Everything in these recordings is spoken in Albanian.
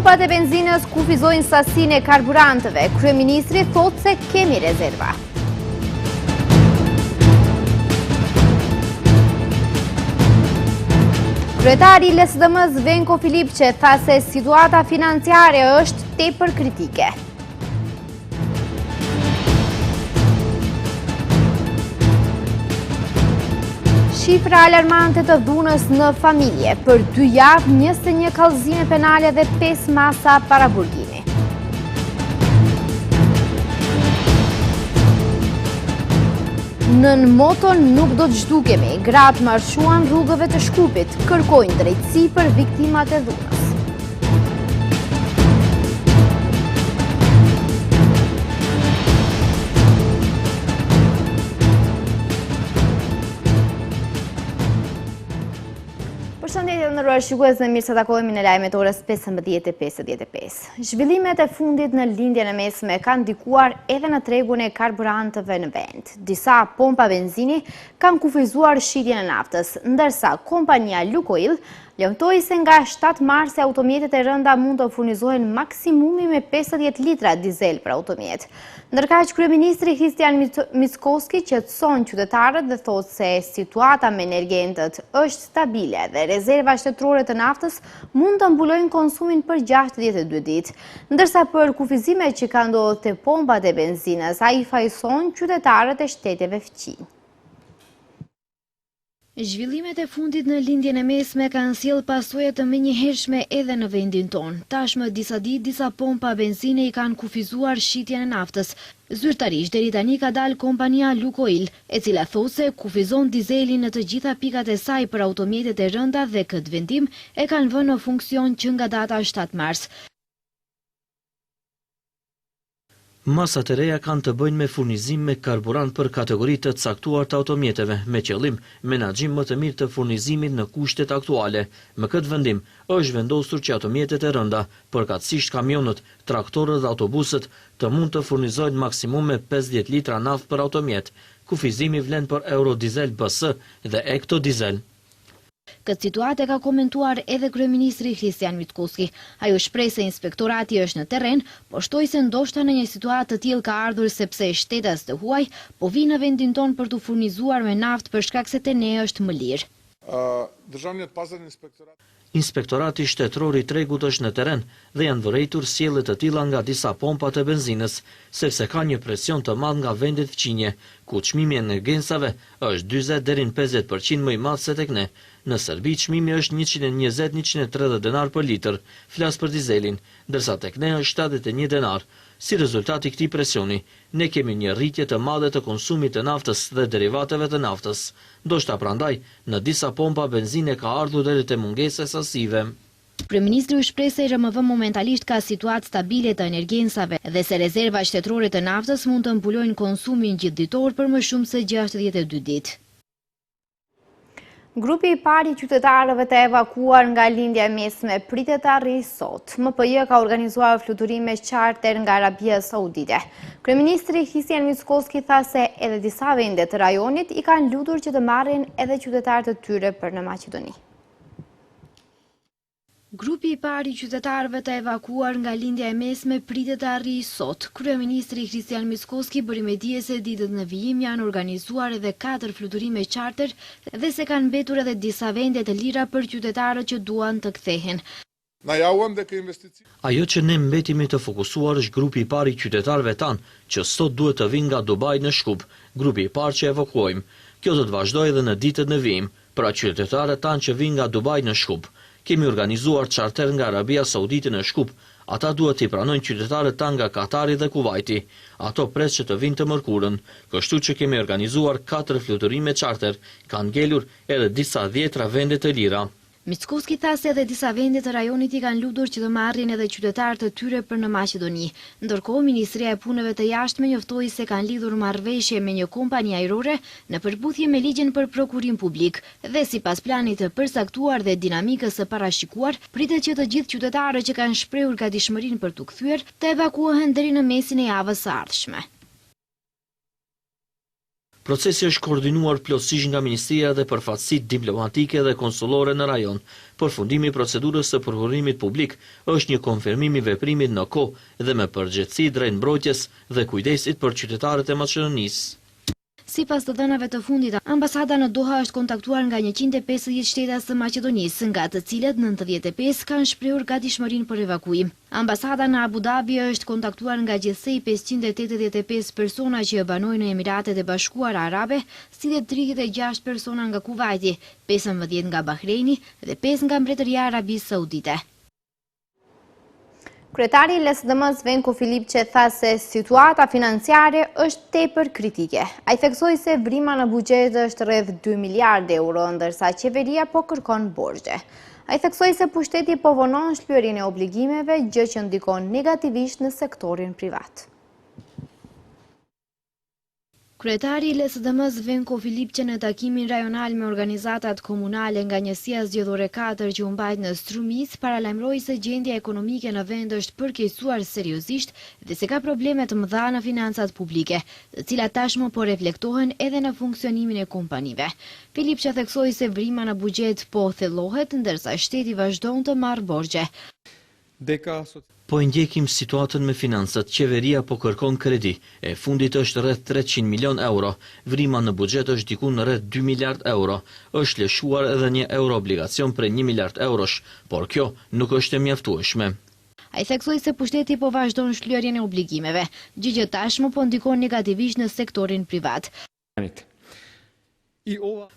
Pompat e benzinës kufizojnë sasinë e karburantëve. Kryeministri thotë se kemi rezerva. Kryetari i LSDM-s Venko Filipçe tha se situata financiare është tepër kritike. Shifra alarmante të dhunës në familje. Për 2 javë 21 kallëzime penale dhe 5 masa paraburgimi. Nën moton nuk do të zhdukemi. Gratë marshuan rrugëve të Shkupit, kërkojnë drejtësi për viktimat e dhunës. Përshëndetje të nderuar shikues, dhe mirë se takohemi në lajmet orës 15:55. Zhvillimet e fundit në lindjen e mesme kanë ndikuar edhe në tregun e karburantëve në vend. Disa pompa benzini kanë kufizuar shitjen e naftës, ndërsa kompania Lukoil lëmtoi se nga 7 mars automjetet e rënda mund të furnizohen maksimumi me 50 litra dizel për automjet. Ndërkaq, kryeministri Kristian Mickoski qetëson qytetarët dhe thotë se situata me energjentët është stabile dhe rezerva shtetërore të naftës mund të mbulojnë konsumin për 62 ditë. Ndërsa për kufizimet që kanë ndodhur te pompat e benzinës, ai fajson qytetarët e shteteve fqinj. Zhvillimet e fundit në lindjen e mesme kanë sjellë pasojë të menjëhershme edhe në vendin tonë. Tashmë disa ditë disa pompa benzine i kanë kufizuar shitjen e naftës. Zyrtarisht deri tani ka dalë kompania Lukoil, e cila thotë se kufizon dizelin në të gjitha pikat e saj për automjetet e rënda dhe këtë vendim e kanë vënë në funksion që nga data 7 mars. Masat e reja kanë të bëjnë me furnizim me karburant për kategoritë të caktuar të automjeteve, me qëllim menaxhim më të mirë të furnizimit në kushtet aktuale. Me këtë vendim është vendosur që automjetet e rënda, përkatësisht kamionët, traktorët dhe autobuset, të mund të furnizojnë maksimum me 50 litra naftë për automjet. Kufizimi vlen për Eurodizel BS dhe Ektodizel. Këtë situatë ka komentuar edhe kryeministri Kristian Mickoski. Ajo shpreh se inspektorati është në terren, por shtoi se ndoshta në një situatë të tillë ka ardhur sepse shtetas të huaj po vinë në vendin ton për të furnizuar me naftë për shkak se te ne është më lirë. Inspektorati shtetëror i tregut është në terren dhe janë vërejtur sjellje të tilla nga disa pompa të benzinës, sepse ka një presion të madh nga vendet fqinje, ku çmimi i energjensave është 40 deri në 50% më i madh se tek ne. Në Serbi çmimi është 120-130 denar për litër, flas për dizelin, ndërsa tek ne është 71 denar. Si rezultat i këtij presioni, ne kemi një rritje të madhe të konsumit të naftës dhe derivateve të naftës. Ndoshta prandaj, në disa pompa benzine ka ardhur deri te mungesa e sasive. Kryeministri u shpreh se RMV momentalisht ka situatë stabile të energjensave dhe se rezerva shtetërore të naftës mund të mbulojnë konsumin gjithditor për më shumë se 62 ditë. Grupi i parë i qytetarëve të evakuar nga lindja e mesme pritet të arrijë sot. MPJ ka organizuar fluturime charter nga Arabia Saudite. Kryeministri Kristian Mickoski tha se edhe disa vende të rajonit i kanë lutur që të marrin edhe qytetarët e tyre për në Maqedoni. Grupi i parë i qytetarëve të evakuar nga lindja e mesme pritet të arrijë sot. Kryeministri Kristian Mickoski bëri me dije se ditët në vijim janë organizuar edhe 4 fluturime charter dhe se kanë mbetur edhe disa vende të lira për qytetarët që duan të kthehen. Ajo që ne mbetimi të fokusuar është grupi i parë i qytetarëve tanë që sot duhet të vinë nga Dubai në Shkup, grupi i parë që evakuojmë. Kjo do të vazhdojë edhe në ditët në vijim, pra qytetarët tanë që vinë nga Dubai në Shkup. Kemi organizuar charter nga Arabia Saudite në Shkup. Ata duhet t'i pranojnë qytetarët tanë nga Katari dhe Kuvajti. Ato pres që të vinë të mërkurën. Kështu që kemi organizuar 4 fluturime charter. Kanë ngelur edhe disa 10 vende të lira. Mickoski tha se edhe disa vende të rajonit i kanë lutur që të marrin edhe qytetarët e tyre për në Maqedoni. Ndërkohë, Ministria e Punëve të Jashtme njoftoi se kanë lidhur marrëveshje me një kompani ajrore në përputhje me ligjin për prokurim publik dhe sipas planit të përcaktuar dhe dinamikës së parashikuar, pritet që të gjithë qytetarët që kanë shprehur gatishmërinë për t'u kthyer të evakuohen deri në mesin e javës së ardhshme. Procesi është koordinuar plotësisht nga Ministria dhe përfaqësitë diplomatike dhe konsullore në rajon. Përfundimi i procedurës së përhurrimit publik është një konfirmim i veprimit në kohë dhe me përgjegjësi drejt mbrojtjes dhe kujdesit për qytetarët e Maqedonisë. Sipas të dhënave të fundit, ambasada në Doha është kontaktuar nga 150 shteta të Maqedonisë, nga të cilët 95 kanë shprehur gatishmërinë për evakuim. Ambasada në Abu Dhabi është kontaktuar nga gjithsej 585 persona që banojnë në Emiratet e Bashkuara Arabe, si dhe 36 persona nga Kuvajti, 15 nga Bahreini dhe 5 nga Mbretëria e Arabisë Saudite. Kryetari i LSDM-s Venko Filipçe tha se situata financiare është tepër kritike. Ai theksoi se vrima në buxhet është rreth 2 miliardë euro, ndërsa qeveria po kërkon borxhe. Ai theksoi se pushteti po vonon shlyerjen e obligimeve, gjë që ndikon negativisht në sektorin privat. Kryetari i LSDM-s Venko Filipçe në takimin rajonal me organizatat komunale nga njësia zgjedhore 4 që u mbajt në Strumic, paralajmëroi se gjendja ekonomike në vend është përkeqësuar seriozisht dhe se ka probleme të mëdha në financat publike, të cilat tashmë po reflektohen edhe në funksionimin e kompanive. Filipçe theksoi se vrima në buxhet po thellohet, ndërsa shteti vazhdon të marrë borxhe. Po ndjekim situatën me financat, qeveria po kërkon kredi, e fundit është rreth 300 milion euro, vrima në buxhet është diku në rreth 2 miliard euro, është lëshuar edhe një euroobligacion për 1 miliard eurosh, por kjo nuk është e mjaftueshme. Ai theksoi se pushteti po vazhdon shlyerjen e obligimeve, gjë që tashmë po ndikon negativisht në sektorin privat.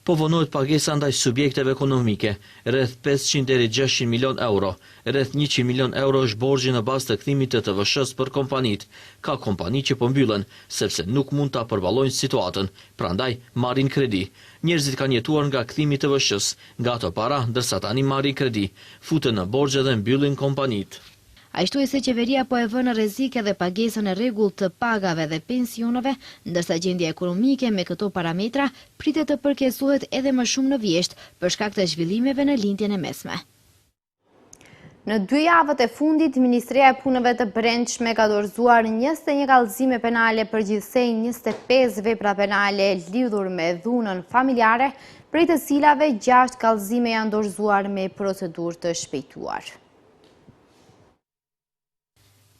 Po vonohet pagesa ndaj subjekteve ekonomike, rreth 500 deri 600 milion euro, rreth 100 milion euro është borxhi në bazë të kthimit të TVSH-s për kompanit. Ka kompani që po mbyllen, sepse nuk mund ta përballojnë situatën, prandaj marrin kredi. Njerëzit kanë jetuar nga kthimi i TVSH-s, nga ato para, ndërsa tani marrin kredi, futen në borxhe dhe mbyllin kompanit. Ai shtoi se qeveria po e vën në rrezik edhe pagesën e rregullt të pagave dhe pensioneve, ndërsa gjendja ekonomike me këto parametra pritet të përkeqësohet edhe më shumë në vjesht për shkak të zhvillimeve në lindjen e mesme. Në 2 javët e fundit, Ministria e Punëve të Brendshme ka dorëzuar 21 kallëzime penale për gjithsej 25 vepra penale lidhur me dhunën familjare, prej të cilave 6 kallëzime janë dorëzuar me procedurë të shpejtuar.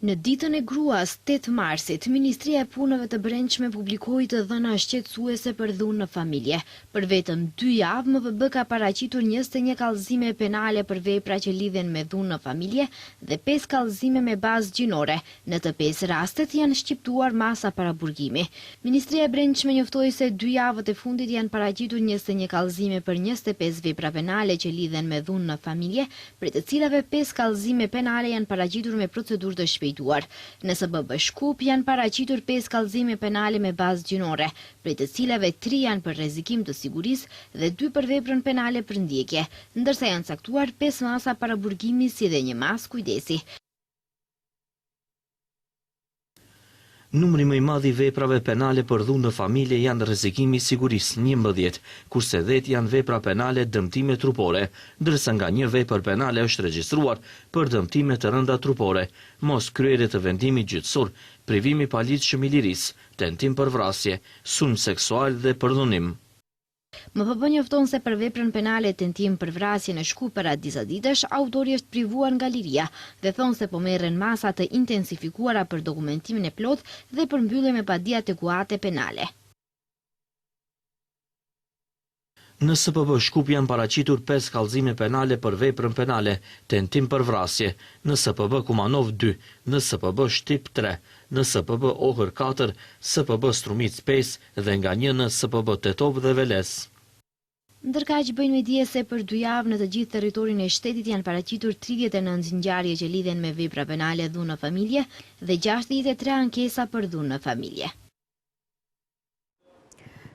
Në ditën e gruas, 8 marsit, Ministria e Punëve të Brendshme publikoi të dhëna shqetësuese për dhunë në familje. Për vetëm 2 javë, MPB ka paraqitur 21 kallëzime penale për vepra që lidhen me dhunë në familje dhe 5 kallëzime me bazë gjinore. Në të 5 rastet janë shqiptuar masa paraburgimi. Ministria e Brendshme njoftoi se 2 javët e fundit janë paraqitur 21 kallëzime për 25 vepra penale që lidhen me dhunë në familje, prej të cilave 5 kallëzime penale janë paraqitur me procedurë të shpejtuar. Në SBB Shkup janë paraqitur 5 kallëzime penale me bazë gjinore, prej të cilave 3 janë për rrezikim të sigurisë dhe 2 për veprën penale për ndjekje, ndërsa janë caktuar 5 masa paraburgimi si dhe 1 mas kujdesi. Numri më i madh i veprave penale për dhunë në familje janë rrezikimi i sigurisë 11, kurse 10 janë vepra penale dëmtime trupore, ndërsa nga një vepër penale është regjistruar për dëmtime të rënda trupore, mos kryerje të vendimit gjyqësor, privimi paligjshëm i lirisë, tentim për vrasje, sulm seksual dhe përdhunim. MPB njofton se për veprën penale tentim për vrasje në Shkup për atë disa ditësh, autori është privuar nga liria dhe thonë se po merren masa të intensifikuara për dokumentimin e plot dhe për mbyllje me padi adekuate penale. Në SPB Shkup janë paraqitur 5 kallëzime penale për veprën penale, tentim për vrasje, në SPB Kumanov 2, në SPB Shtip 3, në SPB Ohër 4, SPB Strumic 5 dhe nga një në SPB Tetov dhe Veles. Ndërkaq bëjnë me dije se për 2 javë në të gjithë territorin e shtetit janë paraqitur 39 ngjarje që lidhen me vepra penale dhunë në familje dhe 63 ankesa për dhunë në familje.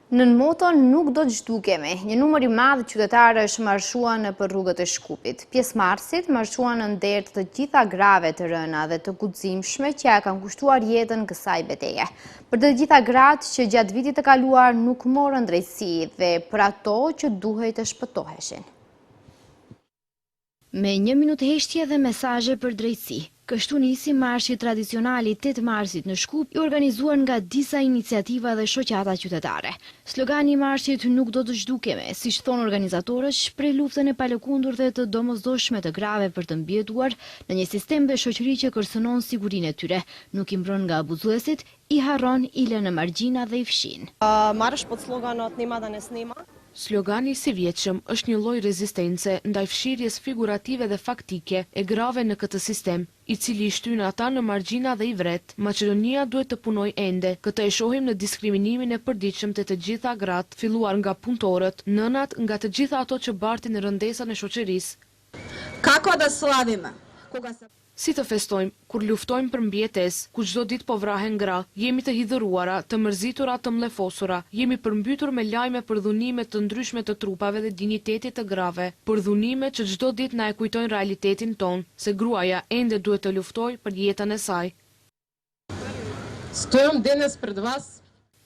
Nën moton nuk do të zhdukemi. Një numër i madh qytetarë është marshuar nëpër rrugët e Shkupit. Pjesëmarrësit marshuan në nder të gjitha grave të rëna dhe të guximshme që ja kanë kushtuar jetën kësaj betejë. Për të gjitha gratë që gjatë vitit të kaluar nuk morën drejtësi dhe për ato që duhej të shpëtoheshin. Me 1 minutë heshtje dhe mesazhe për drejtësi, Kështu nisi marshi tradicional i 8 marsit në Shkup, i organizuar nga disa iniciativa dhe shoqata qytetare. Slogani i marshit nuk do të zhdukeme, siç thonë organizatorët, shpreh luftën e palëkundur dhe të domosdoshme të grave për të mbjetuar në një sistem dhe shoqëri që kërcënon sigurinë e tyre, nuk i mbron nga abuzuesit, i harron, i lë në margjina dhe i fshin. Marrësh pod sloganot Nima dhe Nesnima? Slogani si vjetshëm është një lloj rezistence ndaj fshirjes figurative dhe faktike e grave në këtë sistem, i cili i shtyn ata në margjina dhe i vret. Maqedonia duhet të punojë ende. Këtë e shohim në diskriminimin e përditshëm të gjitha gratë, filluar nga punëtorët, nënat, nga të gjitha ato që bartin rëndesën e shoqërisë. Kako da slavime? Si të festojmë, kur luftojmë për mbjetesë, ku çdo ditë po vrahen gra, jemi të hidhëruara, të mërzitura, të mllefosura, jemi përmbytur me lajme për dhunime të ndryshme të trupave dhe dinjitetit të grave, për dhunime që çdo ditë na e kujtojnë realitetin ton, se gruaja ende duhet të luftojë për jetën e saj. Stojmë denes pred vas.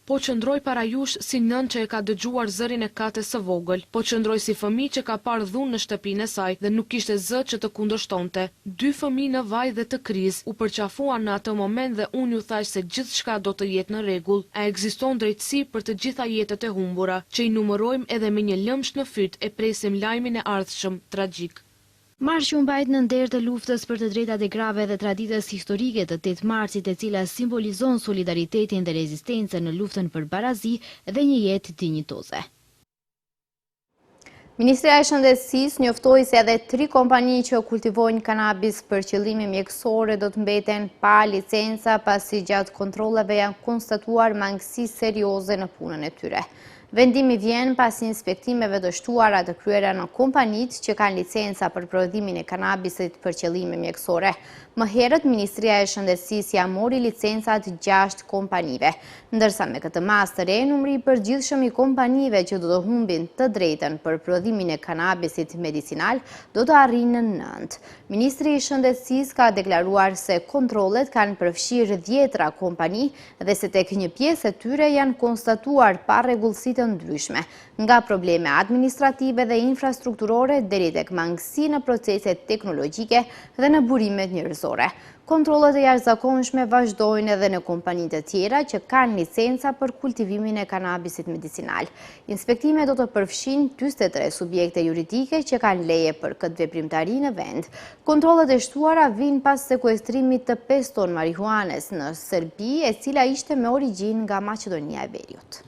Po qëndroj para jush si nën që e ka dëgjuar zërin e kates së vogël, po qëndroj si fëmijë që ka parë dhunë në shtëpinë e saj dhe nuk kishte zë që të kundërshtonte. 2 fëmijë në vaj dhe të krizë u përqafuan në atë moment dhe unë ju thash se gjithçka do të jetë në rregull. A ekziston drejtësi për të gjitha jetët e humbura, që i numërojmë edhe me një lëmsh në fyt e presim lajmin e ardhshëm tragjik. Marshi u mbajt në nder të luftës për të drejtat e grave dhe traditës historike të 8 marsit, e cila simbolizon solidaritetin dhe rezistencën në luftën për barazi dhe një jetë dinjitoze. Ministria e Shëndetësisë njoftoi se edhe 3 kompani që kultivojnë kanabis për qëllime mjekësore do të mbeten pa licenca pasi gjatë kontrolleve janë konstatuar mangësi serioze në punën e tyre. Vendimi vjen pas inspektimeve të shtuara të kryera në kompanitë që kanë licenca për prodhimin e kanabisit për qëllime mjekësore. Më herët, Ministria e Shëndetësisë ja mori licencat 6 kompanive, ndërsa me këtë mas të re, numri i përgjithshëm i kompanive që do të humbin të drejtën për prodhimin e kanabisit medicinal do të arrijë në 9. Ministri i Shëndetësisë ka deklaruar se kontrollet kanë përfshirë 10 kompani dhe se tek një pjesë e tyre janë konstatuar parregullësi të ndryshme, nga probleme administrative dhe infrastrukturore deri tek mangësi në proceset teknologjike dhe në burimet njerëzore. Kontrollet e jashtëzakonshme vazhdojnë edhe në kompanitë të tjera që kanë licenca për kultivimin e kanabisit medicinal. Inspektimet do të përfshin 43 subjekte juridike që kanë leje për këtë veprimtari në vend. Kontrollet e shtuara vijnë pas sekuestrimit të 5 ton marihuanes në Serbi, e cila ishte me origjinë nga Maqedonia e Veriut.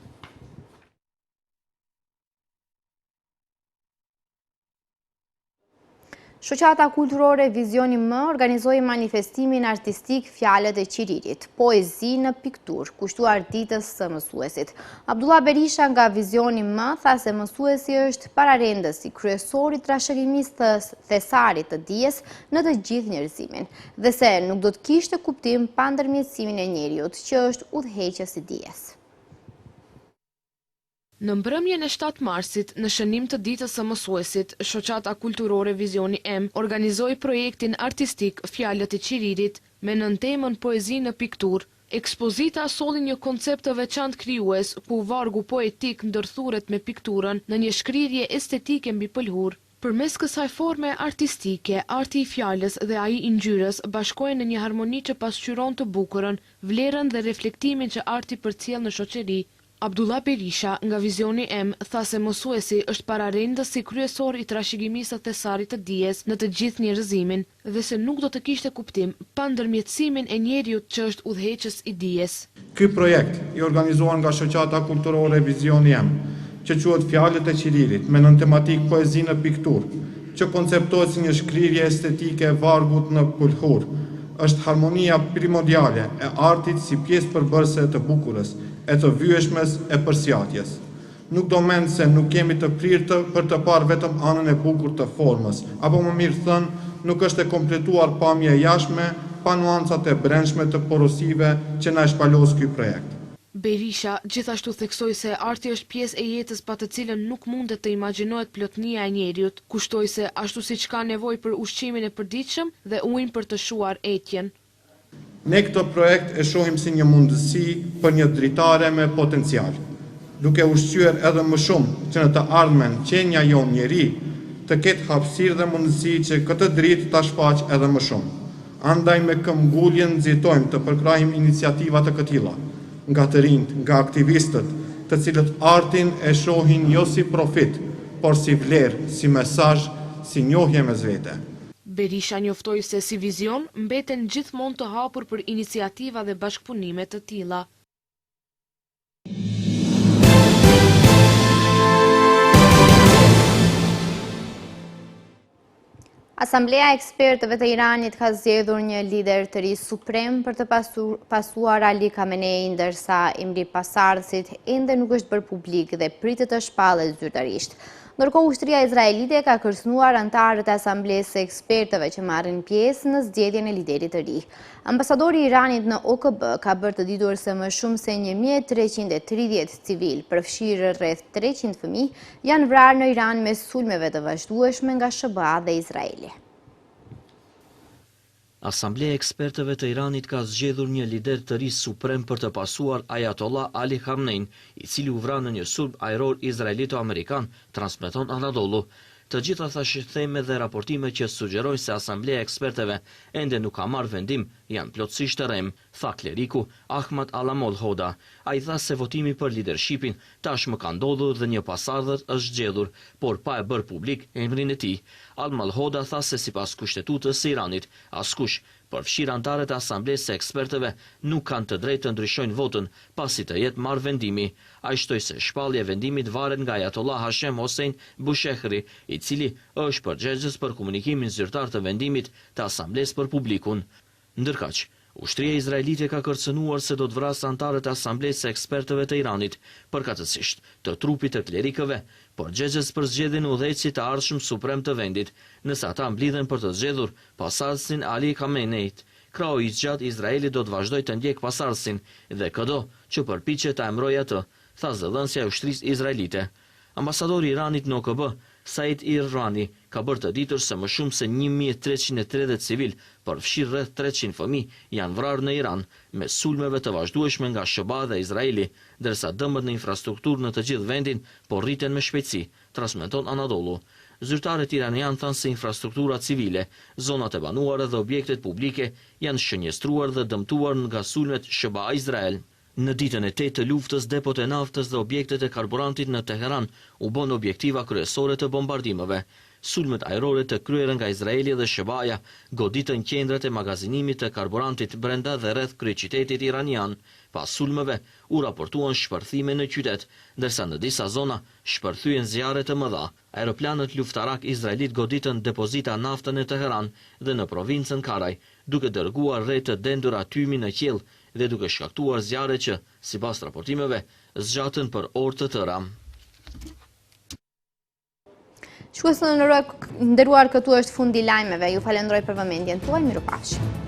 Shoqata kulturore Vizioni M organizoi manifestimin artistik Fjalët e Qiririt, poezi në piktur, kushtuar ditës së mësuesit. Abdullah Berisha nga Vizioni M tha se mësuesi është pararendësi kryesor i trashëgimisë thesarit të dijes në të gjithë njerëzimin, dhe se nuk do të kishte kuptim pa ndërmjetësimin e njeriut, që është udhëheqës i dijes. Në mbrëmjen e 7 marsit, në shënim të ditës së mësuesit, Shoqata Kulturore Vizioni M organizoi projektin artistik Fjalët e Qiririt me nëntemën Poezi në piktur. Ekspozita solli një koncept të veçantë krijues, ku vargu poetik ndërthuret me pikturën në një shkrirje estetike mbi pëlhur. Përmes kësaj forme artistike, arti i fjalës dhe ai i ngjyrës bashkohen në një harmoni që pasqyron të bukurën, vlerën dhe reflektimin që arti përcjell në shoqëri. Abdullah Berisha nga Vizioni M tha se mësuesi është pararendësi kryesor i trashëgimisë së thesarit të dijes në të gjithë njerëzimin dhe se nuk do të kishte kuptim pa ndërmjetësimin e njeriut që është udhëheqës i dijes. Ky projekt i organizuar nga Shoqata Kulturore Vizioni M, që quhet Fjalët e Qiririt, me nën tematik poezi në piktur, që konceptohet si një shkrirje estetike e vargut në pëlhur, është harmonia primordiale e artit si pjesë përbërëse të bukurës, e të vyeshmes e përsjatjes. Nuk do mend se nuk kemi të prirë për të parë vetëm anën e bukur të formës, apo më mirë thënë, nuk është e kompletuar pamja e jashtme pa nuancat e brendshme të porosive që na shpalos ky projekt. Berisha gjithashtu theksoi se arti është pjesë e jetës pa të cilën nuk mundet të imagjinohet plotnia e njeriut, kushtoi se ashtu siç ka nevojë për ushqimin e përditshëm dhe ujin për të shuar etjen. Ne këtë projekt e shohim si një mundësi për një dritare me potencial, duke ushqyer edhe më shumë që në të ardhmen qenja jon njeri të ketë hapësirë dhe mundësi që këtë dritë ta shfaq edhe më shumë. Andaj me këmbgulljen nxitojmë të përkrahim iniciativa të këtilla, nga të rinjt, nga aktivistët, të cilët artin e shohin jo si profit, por si vlerë, si mesazh, si njohje mes vete. Berisha njoftoi se si vizion mbeten gjithmonë të hapur për iniciativa dhe bashkëpunime të tilla. Asamblea e ekspertëve të Iranit ka zgjedhur një lider të ri suprem për të pasuar Ali Khamenei, ndërsa emri i pasardhësit ende nuk është bërë publik dhe pritet të shpallet zyrtarisht. Ndërkohë, ushtria izraelite ka kërcënuar anëtarët e Asamblesë së ekspertëve që marrin pjesë në zgjedhjen e liderit të ri. Ambasadori i Iranit në OKB ka bërë të ditur se më shumë se 1330 civil, përfshirë rreth 300 fëmijë, janë vrarë në Iran me sulmeve të vazhdueshme nga SBA dhe Izraeli. Asamblea e ekspertëve të Iranit ka zgjedhur një lider të ri suprem për të pasuar Ayatollah Ali Khamenei, i cili u vra në një sulm ajror izraelito-amerikan, transmeton Anadolu. Të gjitha thashëtheme dhe raportime që sugjerojnë se Asamblea e ekspertëve ende nuk ka marrë vendim janë plotësisht të rrem, tha kleriku Ahmad Alamol Hoda. Ai tha se votimi për lidershipin tashmë ka ndodhur dhe një pasardhës është zgjedhur, por pa e bërë publik emrin e tij. Alamol Hoda tha se sipas kushtetutës së Iranit, askush, përfshirë anëtarët e Asamblesë së ekspertëve, nuk kanë të drejtë të ndryshojnë votën pasi të jetë marrë vendimi. Ai shtoi se shpallja e vendimit varet nga Ayatollah Hashem Hossein Bushehri, i cili është përgjegjës për komunikimin zyrtar të vendimit të Asamblesë për publikun. Ndërkaq, ushtria izraelite ka kërcënuar se do të vrasë anëtarët e Asamblesë së ekspertëve të Iranit, përkatësisht të trupit të klerikëve, përgjegjës për zgjedhjen e udhëheqësit të ardhshëm suprem të vendit, nëse ata mblidhen për të zgjedhur pasardhësin Ali Khamenei. Krau i zgjat Izraeli do të vazhdojë të ndjek pasardhësin dhe çdo që përpiqet ta emrojë atë, tha zëdhënësja e ushtrisë izraelite. Ambasadori i Iranit në OKB, Said Irrani, ka bërë të ditur se më shumë se 1330 civil, përfshirë rreth 300 fëmijë, janë vrarë në Iran me sulmeve të vazhdueshme nga SBA dhe Izraeli, ndërsa dëmët në infrastrukturë në të gjithë vendin po rriten me shpejtësi, transmeton Anadolu. Zyrtarët iranian thanë se infrastruktura civile, zonat e banuara dhe objektet publike janë shënjestruar dhe dëmtuar nga sulmet SBA Izrael. Në ditën e 8 të luftës, depot e naftës dhe objektet e karburantit në Teheran u bën objektiva kryesore të bombardimeve. Sulmet ajrore të kryera nga Izraeli dhe SBA-ja goditën qendrat e magazinimit të karburantit brenda dhe rreth kryeqytetit iranian. Pas sulmeve u raportuan shpërthime në qytet, ndërsa në disa zona shpërthyen zjarre të mëdha. Aeroplanët luftarak izraelit goditën depozita nafte në Teheran dhe në provincën Karaj, duke dërguar rreth të dendur atymi në qiell dhe duke shkaktuar zjarre që, sipas raportimeve, zgjatën për orë të tëra. Shkues të nderuar, këtu është fundi lajmeve. Ju falenderoj për vëmendjen tuaj. Mirupafshim.